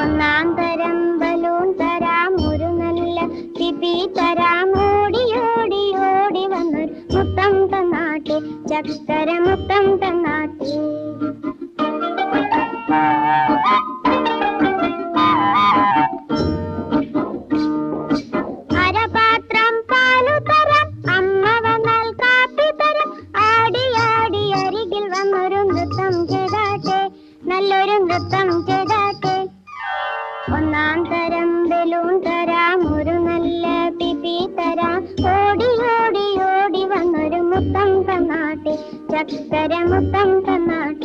ഒന്നാം തരം ബലൂൺ തരാം, ഒരു നല്ല പിപി തരാം. ഓടി ഓടി ഓടി വന്നൊരു മുത്തം തന്നാട്ടെ, ചക്കര മുത്തം തന്നാട്ടെ. അരപാത്രം പാലു തരാം, അമ്മ വന്നാൽ കാപ്പി തരാം. ആടി ആടി അരികിൽ വന്നൊരു നൃത്തം ചെയ്താട്ടെ, നല്ലൊരു നൃത്തം ചെയ്താട്ടെ. ഒന്നാം തരം ബലൂൺ തരാം, ഒരു നല്ല പിപി തരാം. ഓടി ഓടി ഓടി വന്നൊരു മുത്തം തന്നാട്ടെ, ചക്കര മുത്തം തന്നാട്ടെ.